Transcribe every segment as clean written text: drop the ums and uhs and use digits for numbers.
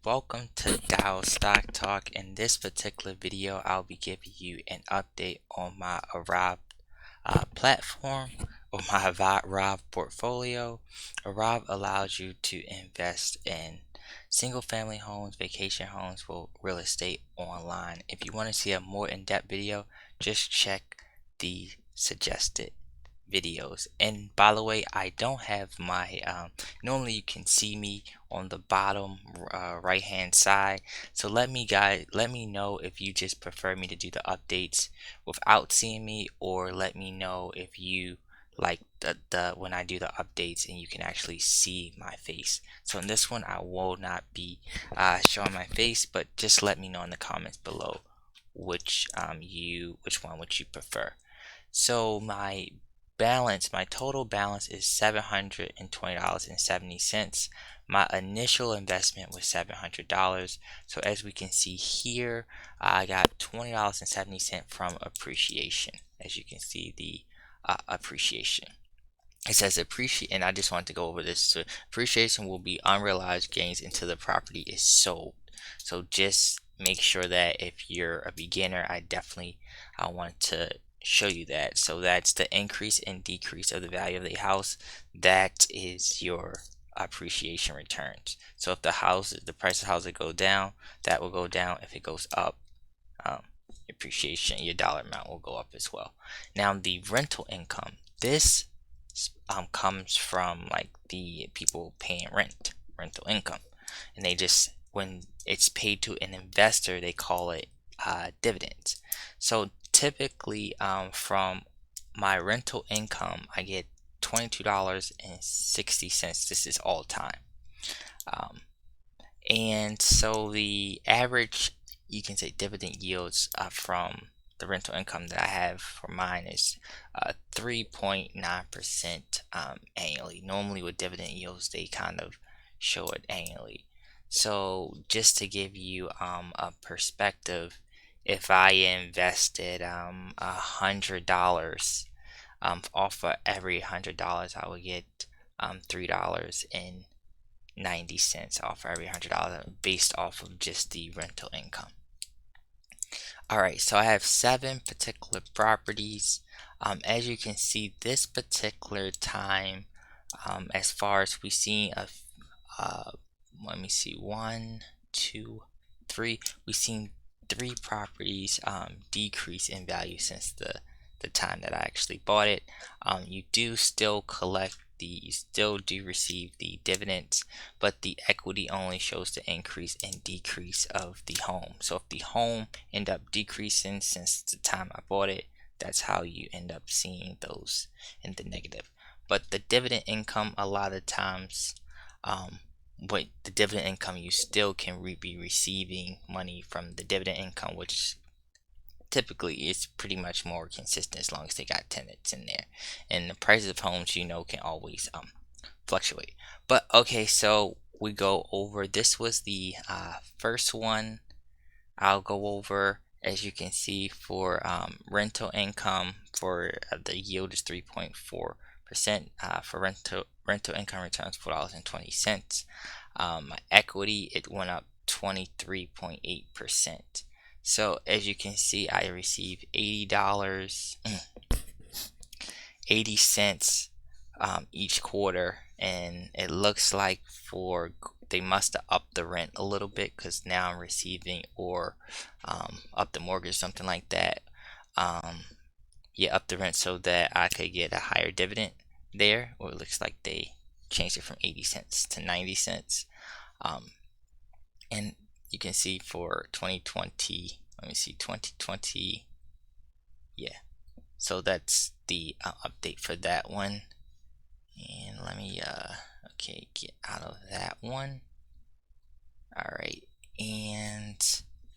welcome to Dow Stock Talk. In this particular video, I'll be giving you an update on my Arrive platform or my Arrive portfolio. Arrive allows you to invest in single family homes, vacation homes, for real estate online. If you want to see a more in-depth video, just check the suggested videos. And by the way, I don't have my normally you can see me on the bottom right hand side, so let me know if you just prefer me to do the updates without seeing me, or let me know if you like the when I do the updates and you can actually see my face. So in this one I will not be showing my face, but just let me know in the comments below which one would you prefer. So my total balance is $720.70. My initial investment was $700. So as we can see here, I got $20.70 from appreciation. As you can see, the appreciation. It says appreciate, and I just want to go over this. So appreciation will be unrealized gains until the property is sold. So just make sure that if you're a beginner, I want to show you that. So that's the increase and decrease of the value of the house. That is your appreciation returns. So if the price of the house will go down, that will go down. If it goes up, appreciation, your dollar amount will go up as well. Now the rental income, this comes from like the people paying rental income, and they just, when it's paid to an investor, they call it dividends. So typically from my rental income I get $22.60. This is all time, and so the average, you can say, dividend yields from the rental income that I have for mine is 3.9% annually. Normally with dividend yields they kind of show it annually. So just to give you a perspective, if I invested $100 off of every $100, I would get $3.90 off every $100 based off of just the rental income. Alright, so I have 7 particular properties. As you can see, this particular time, as far as we see let me see, 1, 2, 3, we've seen 3 properties decrease in value since the time that I actually bought it. You do still receive the dividends, but the equity only shows the increase and decrease of the home. So if the home end up decreasing since the time I bought it, that's how you end up seeing those in the negative. But the dividend income, a lot of times, but the dividend income, you still can be receiving money from the dividend income, which typically is pretty much more consistent as long as they got tenants in there. And the prices of homes, can always fluctuate. But okay, so we go over, this was the first one I'll go over. As you can see, for rental income, for the yield is 3.4%. For rental income returns $4.20. My equity, it went up 23.8%. So as you can see, I received $80.80 each quarter, and it looks like they must have upped the rent a little bit, because now I'm receiving, or up the mortgage, something like that. Yeah, up the rent so that I could get a higher dividend there, or it looks like they changed it from 80 cents to 90 cents. And you can see for 2020, let me see, 2020, yeah, so that's the update for that one. And let me okay, get out of that one. Alright, and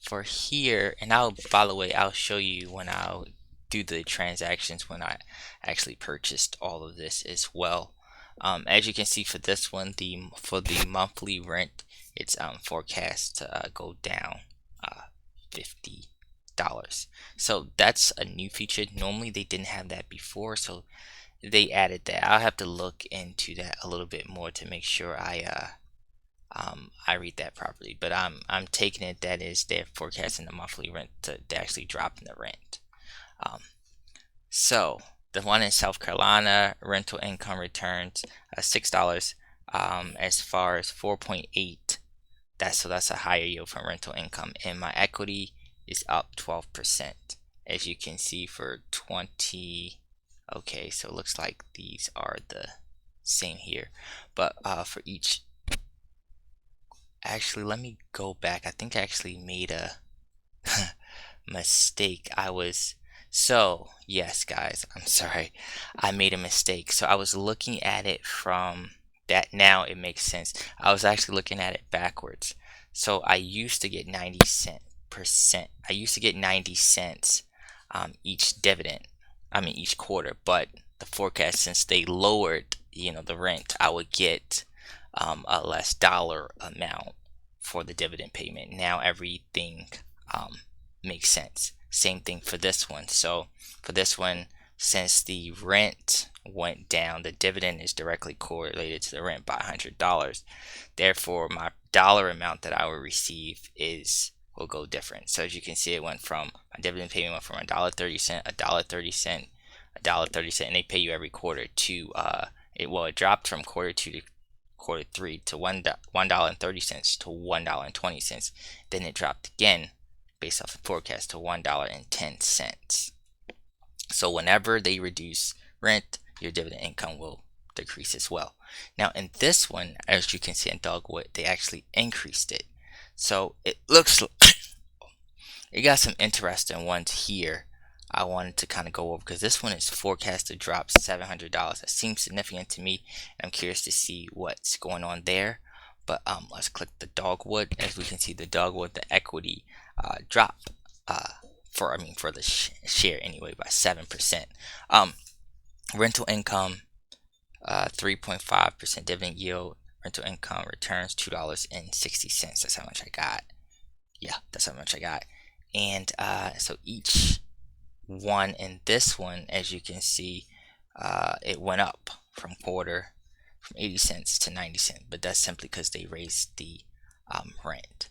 for here, and by the way, I'll show you when I'll do the transactions when I actually purchased all of this as well. As you can see, for this one, for the monthly rent, it's forecast to go down $50. So that's a new feature. Normally they didn't have that before, so they added that. I'll have to look into that a little bit more to make sure I I read that properly, but I'm taking it that is they're forecasting the monthly rent to actually drop in the rent. Um, so the one in South Carolina rental income returns $6. As far as 4.8, that's a higher yield from rental income, and my equity is up 12%. As you can see for 20. Okay, so it looks like these are the same here, but for each, actually, let me go back. I think I actually made a mistake. So yes, guys, I'm sorry. I made a mistake. So I was looking at it from that. Now it makes sense. I was actually looking at it backwards. So I used to get 90 percent. I used to get 90 cents each dividend. I mean each quarter, but the forecast, since they lowered, the rent, I would get a less dollar amount for the dividend payment. Now everything makes sense. Same thing for this one. So for this one, since the rent went down, the dividend is directly correlated to the rent by $100. Therefore, my dollar amount that I will receive will go different. So as you can see, it went from, my dividend payment went from $1.30, $1.30, $1.30, and they pay you every quarter to it dropped from quarter two to quarter three to $1.30 to $1.20. Then it dropped again based off the forecast to $1.10. So whenever they reduce rent, your dividend income will decrease as well. Now in this one, as you can see in Dogwood, they actually increased it. So it looks it got some interesting ones here I wanted to kind of go over, because this one is forecast to drop $700. That seems significant to me, and I'm curious to see what's going on there. But let's click the Dogwood. As we can see, the Dogwood, the equity drop for the share anyway by 7%. Rental income, 3.5% dividend yield. Rental income returns $2.60. That's how much I got. Yeah, that's how much I got. And so each one in this one, as you can see, it went up from 80 cents to 90 cents, but that's simply because they raised the rent.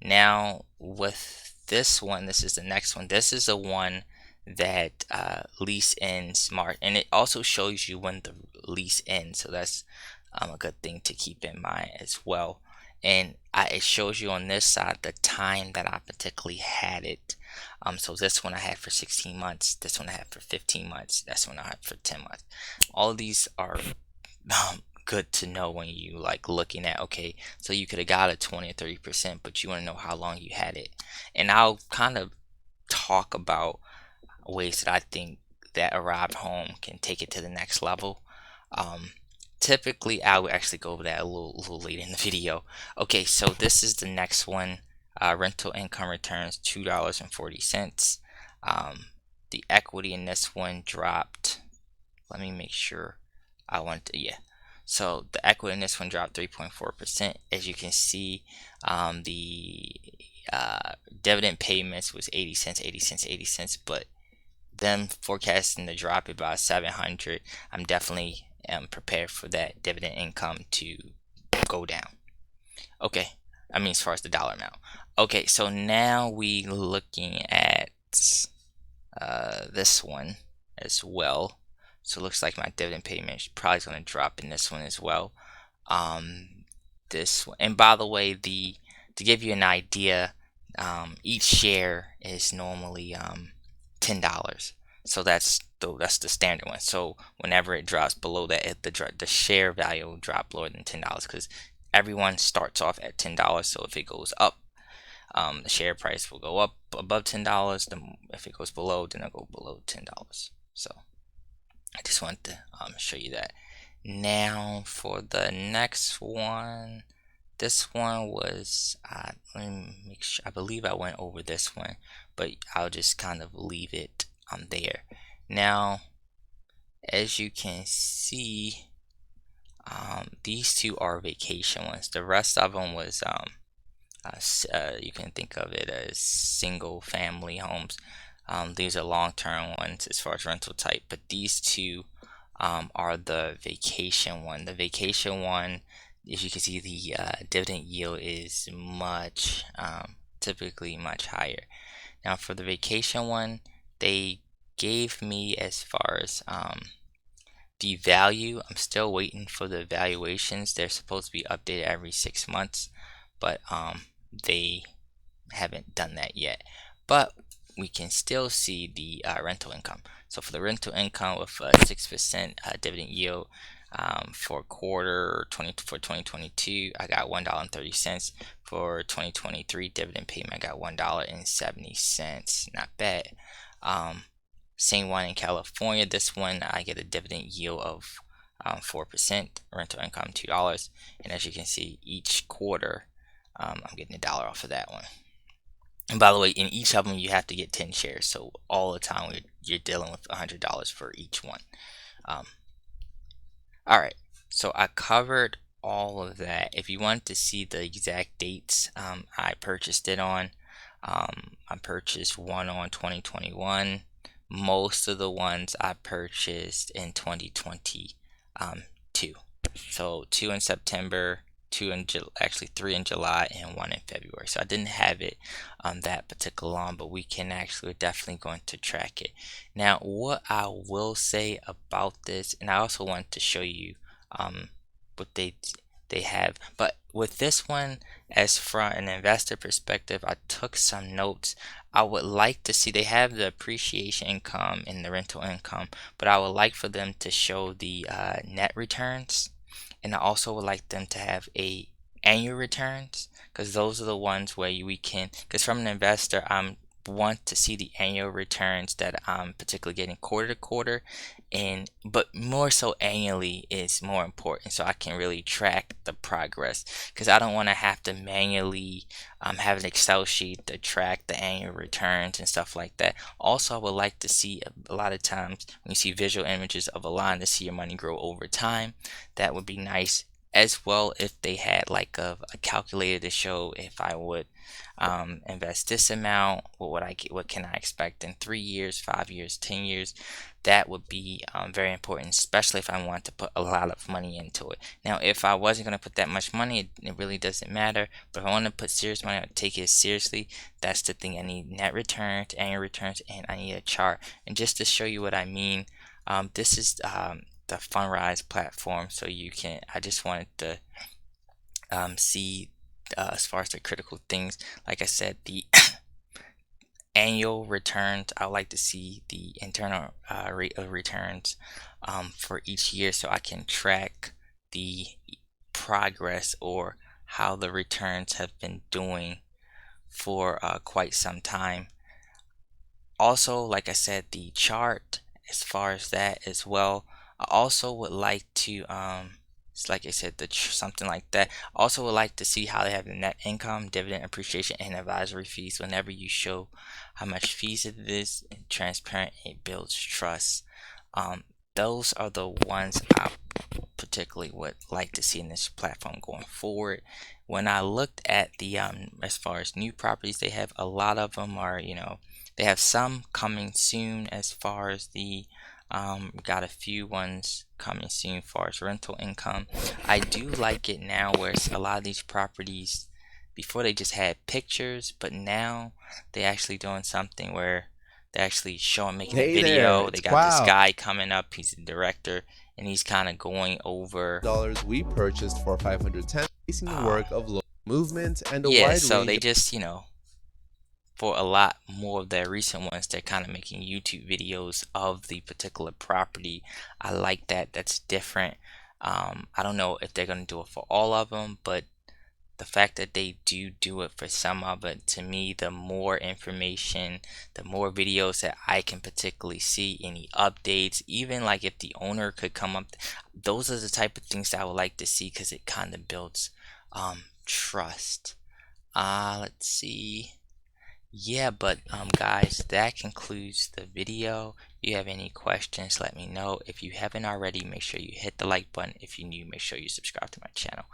Now with this one, this is the next one. This is the one that lease ends March, and it also shows you when the lease ends, so that's a good thing to keep in mind as well. And it shows you on this side the time that I particularly had it. So this one I had for 16 months, this one I had for 15 months, that's one I had for 10 months. All of these are good to know when you like looking at, okay, so you could have got a 20 or 30%, but you want to know how long you had it. And I'll kind of talk about ways that I think that Arrived Home can take it to the next level. Typically I would actually go over that a little later in the video. Okay, so this is the next one. Rental income returns $2.40. The equity in this one dropped, let me make sure yeah, so the equity in this one dropped 3.4%. As you can see, the dividend payments was 80 cents, 80 cents, 80 cents, but them forecasting to drop it by 700, I'm definitely prepared for that dividend income to go down. Okay, I mean as far as the dollar amount. Okay, so now we looking at this one as well. So it looks like my dividend payment is probably going to drop in this one as well. This one, and by the way, to give you an idea, each share is normally $10. So that's the standard one. So whenever it drops below that, the share value will drop lower than $10, because everyone starts off at $10. So if it goes up, the share price will go up above $10. If it goes below, then it'll go below $10. So I just want to show you that. Now for the next one, this one was, let me make sure, I believe I went over this one, but I'll just kind of leave it there. Now, as you can see, these two are vacation ones. The rest of them was, you can think of it as single family homes. These are long-term ones as far as rental type, but these two are the vacation one. The vacation one, as you can see, the dividend yield is much typically much higher. Now for the vacation one, they gave me, as far as the value, I'm still waiting for the valuations. They're supposed to be updated every 6 months, but they haven't done that yet. But we can still see the rental income. So for the rental income with a 6% dividend yield for quarter 2022, I got $1.30. For 2023 dividend payment, I got $1.70. Not bad. Same one in California. This one I get a dividend yield of 4%, rental income $2, and as you can see, each quarter I'm getting $1 off of that one. And by the way, in each of them you have to get 10 shares, so all the time you're dealing with $100 for each one. All right, so I covered all of that. If you want to see the exact dates I purchased it on, I purchased one on 2021. Most of the ones I purchased in 2022. So 2 in September, 2 in actually 3 in July, and 1 in February. So I didn't have it that particular long, but we can actually, we're definitely going to track it. Now what I will say about this, and I also want to show you what they have, but with this one, as from an investor perspective, I took some notes. I would like to see, they have the appreciation income and the rental income, but I would like for them to show the net returns, and I also would like them to have a annual returns, because those are the ones where we can, because from an investor, I'm want to see the annual returns that I'm particularly getting quarter to quarter, and but more so annually is more important, so I can really track the progress, because I don't want to have to manually have an Excel sheet to track the annual returns and stuff like that. Also, I would like to see, a lot of times when you see visual images of a line, to see your money grow over time. That would be nice, as well if they had like a calculator to show if I would invest this amount, what would I get, what can I expect in 3 years, 5 years, 10 years. That would be very important, especially if I want to put a lot of money into it. Now if I wasn't going to put that much money, it really doesn't matter, but if I want to put serious money, I would take it seriously. That's the thing. I need net returns, annual returns, and I need a chart. And just to show you what I mean, this is the Fundrise platform, so you can, I just wanted to see as far as the critical things. Like I said, the annual returns, I would like to see the internal rate of returns for each year, so I can track the progress or how the returns have been doing for quite some time. Also, like I said, the chart, as far as that as well. I also would like to it's like I said, something like that. Also would like to see how they have the net income, dividend appreciation, and advisory fees. Whenever you show how much fees it is, and transparent, it builds trust. Those are the ones I particularly would like to see in this platform going forward. When I looked at the as far as new properties, they have a lot of them are, they have some coming soon. As far as the got a few ones coming soon as far as rental income. I do like it now where it's a lot of these properties, before they just had pictures, but now they actually doing something where they're actually showing, making a Hey there, video. They it's got this Wow. guy coming up, he's the director, and he's kind of going over Dollars we purchased for 510, facing the uh work of low movement and a yeah, wide so range they of just, for a lot more of their recent ones, they're kind of making YouTube videos of the particular property. I like that. That's different. I don't know if they're going to do it for all of them, but the fact that they do it for some of it, to me, the more information, the more videos that I can particularly see, any updates, even like if the owner could come up, those are the type of things that I would like to see, because it kind of builds trust. Let's see. Yeah, but guys, that concludes the video. If you have any questions, let me know. If you haven't already, make sure you hit the like button. If you're new, make sure you subscribe to my channel.